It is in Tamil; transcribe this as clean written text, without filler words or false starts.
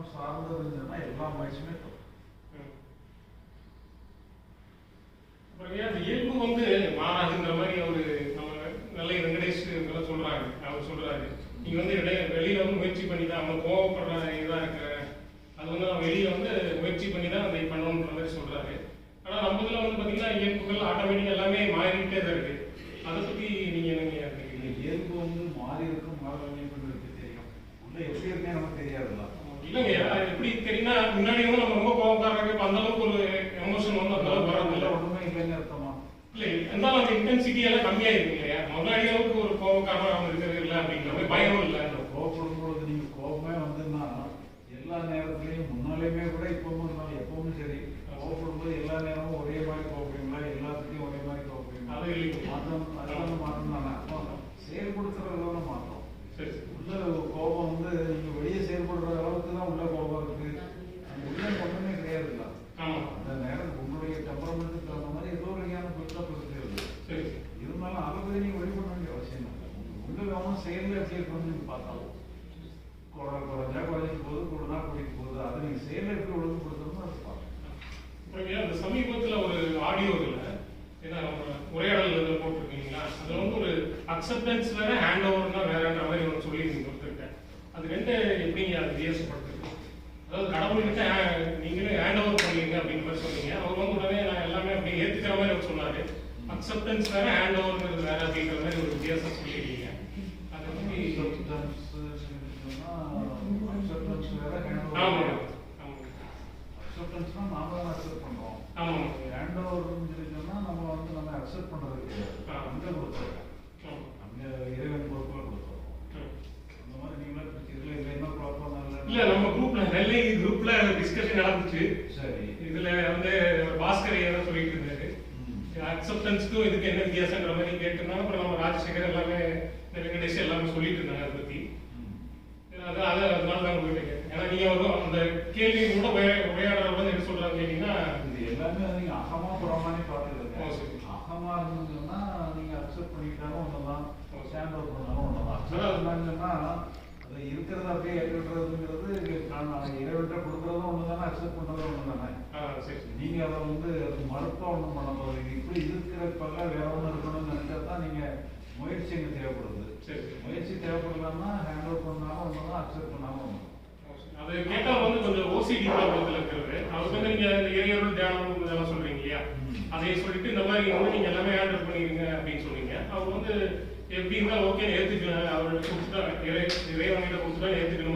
ஞானம் சார்ந்ததுன்னா எல்லா முயற்சியுமே தப்பு. அந்த இயல்பு வந்து மாறாதுன்ற மாதிரி ஒரு நம்ம நல்ல வெங்கடேஷ் சொல்றாங்க. அவர் சொல்றாரு, நீங்க வந்து வெளியில வந்து முயற்சி பண்ணி தான் அவங்க கோவப்படுற இதா இருக்கிற அது வந்து நம்ம வெளியில வந்து முயற்சி பண்ணி தான் அதை பண்ணணுன்ற மாதிரி சொல்றாரு. ஆனா நம்ம இதுல வந்து பாத்தீங்கன்னா இயல்புகள் ஆட்டோமேட்டிக் எல்லாமே மாறிக்கிட்டே தான் இருக்கு. அதை பத்தி நீங்க என்ன நினைக்கிறீங்க? இயல்பு வந்து மாறி இருக்கும் மாறவங்களுக்கு தெரியும், உள்ள எப்படி இருக்கே நமக்கு தெரியாதுல்ல. இல்லைங்க, எப்படி தெரியும்னா முன்னாடி வந்து நம்ம ரொம்ப கோவக்காரங்க அந்த அளவுக்கு ஒரு எமோஷன் வந்து அந்த அளவுக்கு வர்றதில்ல. ஒண்ணுமே இல்லைன்னு அர்த்தமா? இல்லை, இருந்தாலும் அந்த இன்டென்சிட்டி எல்லாம் கம்மியா இருக்கு இல்லையா? முன்னாடி அளவுக்கு ஒரு கோவக்காரன் அவங்க இருக்கிறது இல்லை அப்படிங்கிற மாதிரி பயமும் இல்லை. கோவப்படும் பொழுது நீங்க கோபமே வந்துன்னா எல்லா நேரத்திலையும் முன்னாலேயுமே கூட இப்பவும் இருந்தாலும் எப்பவும் சரி, கோவப்படும் போது எல்லா நேரமும் ஒரே மாதிரி கோவப்படுவீங்களா? எல்லாத்துக்கும் ஒரே மாதிரி கோவப்படுவீங்களா? அது இல்லைங்க, மாற்றம், அதெல்லாம் மாற்றம் தானே. அப்போ செயல்படுத்துறதுல மாற்றம். சரி உள்ள கோபம் வந்து நீங்க வெளியே செயல்படுற அளவுக்கு தான் உள்ள கோபம் இருக்கு. அந்த உள்ள ஒண்ணுமே கிடையாதுல்ல. அந்த நேரம் உங்களுடைய டெம்பரமெண்ட்டுக்கு தகுந்த மாதிரி ஏதோ ஒரு ஞானம் பில்டப் இருக்கிறது. சரி, இருந்தாலும் அதை பத்தி நீங்க வெளிப்பட வேண்டிய அவசியம் இல்லை. உள்ள கவனம் செயல்ல எப்படி இருக்கணும்னு நீங்க பார்த்தாலும் குறைஞ்சா குறைஞ்சிட்டு போகுது, கூடுனா கூட்டிட்டு போகுது, அதை நீங்க செயல்ல எப்படி ஒழுங்குபடுத்தணும்னு அதை பார்க்கணும். அந்த சமீபத்துல ஒரு ஆடியோ இல்லை, ஏன்னா நம்ம உரையாடல் இதில் போட்டிருக்கீங்களா, அதுல வந்து ஒரு அக்செப்டன்ஸ் வேற ஹேண்ட் ஓவர்னா வேறன்ற மாதிரி ஒன்று சொல்லி நீங்க கொடுத்துருக்கேன். அது ரெண்டு எப்படிங்க அது வித்தியாசப்படுத்துது? அதாவது கடவுள்கிட்ட நீங்களே ஹேண்ட் ஓவர் பண்ணுவீங்க அப்படின்ற மாதிரி சொன்னீங்க. அவர் வந்து உடனே நான் எல்லாமே அப்படி ஏற்றுக்கிற மாதிரி அவர் சொன்னாரு. அக்செப்டன்ஸ் வேற ஹேண்ட் ஓவர்ங்கிறது வேற அப்படிங்கிற மாதிரி ஒரு வித்தியாசம் சொல்லியிருக்கீங்க. அதை பற்றி அக்செப்டன்ஸ்னா நாம தான் அக்செப்ட் பண்றோம். ஆமாம், ஹேண்ட் ஓவர்னு சொல்லிட்டோம்னா நம்ம வந்து நம்ம அக்செப்ட் பண்றது கிடையாது. அங்க கொடுத்துருக்கோம், அங்க இறைவன் பொறுப்புல கொடுத்துருக்கோம். அந்த மாதிரி நீங்களே இதுல இதுல என்ன ப்ராப்ளம் இல்ல நம்ம குரூப்ல நெல்லை குரூப்ல டிஸ்கஷன் நடந்துச்சு. சரி, இதுல வந்து பாஸ்கர் ஏதோ சொல்லிட்டு இருந்தாரு, அக்செப்டன்ஸ்க்கும் இதுக்கு என்ன வித்தியாசங்கிற மாதிரி கேட்டிருந்தாங்க. அப்புறம் நம்ம ராஜசேகர் எல்லாமே வெங்கடேஷ் எல்லாமே சொல்லிட்டு இருந்தாங்க அதை பத்தி. அதனால தான் உங்ககிட்ட கேட்டேன். ஏன்னா நீங்க அந்த கேள்வி கூட உரையாடுறவங்க என்ன சொல்றாங்க கேட்டீங்கன்னா, இது எல்லாமே நீங்க அகமா புறமானே பார்த்துருங்க. அகமா இருந்ததுன்னா நீங்க அக்செப்ட் பண்ணிக்கிட்டாலும் ஒண்ணுதான், ஸ்டாண்ட் அவுட் பண்ணாலும் ஒண்ணுதான். அக்செப்ட் அது இருக்கிறத அப்படியே ஏற்றுக்கிறதுங்கிறது இறைவன்கிட்ட கொடுக்கறதும் ஒண்ணுதானே, அக்செப்ட் பண்றதும் ஒண்ணுதானே. நீங்க அதை வந்து மறுப்பா ஒண்ணும் பண்ண போறீங்க. இப்படி இருக்கிறப்பெல்லாம் வேற ஒண்ணு இருக்கணும்னு நினைச்சா தான் நீங்க முயற்சி எங்க தேவைப்படுது. முயற்சி தேவைப்படலாம்னா ஹேண்ட் அவுட் பண்ணாலும் ஒண்ணுதான், அக்செப்ட் பண்ணாலும் ஒண்ணு. அது கேட்டா வந்து கொஞ்சம் ஓசிடி ப்ராப்ளத்துல இருக்கிறது. அவருக்கு வந்து நீங்க இறையொருள் தியானம் இதெல்லாம் சொல்றீங்க இல்லையா, அதை சொல்லிட்டு இந்த மாதிரி வந்து நீங்க எல்லாமே ஹேண்டில் பண்ணிருங்க அப்படின்னு சொன்னீங்க. அவர் வந்து எப்படி இருந்தாலும் ஓகே ஏத்துக்கலாம், அவர்கிட்ட கொடுத்துட்டா இறைவன்கிட்ட கொடுத்துட்டா ஏத்துக்கணுமா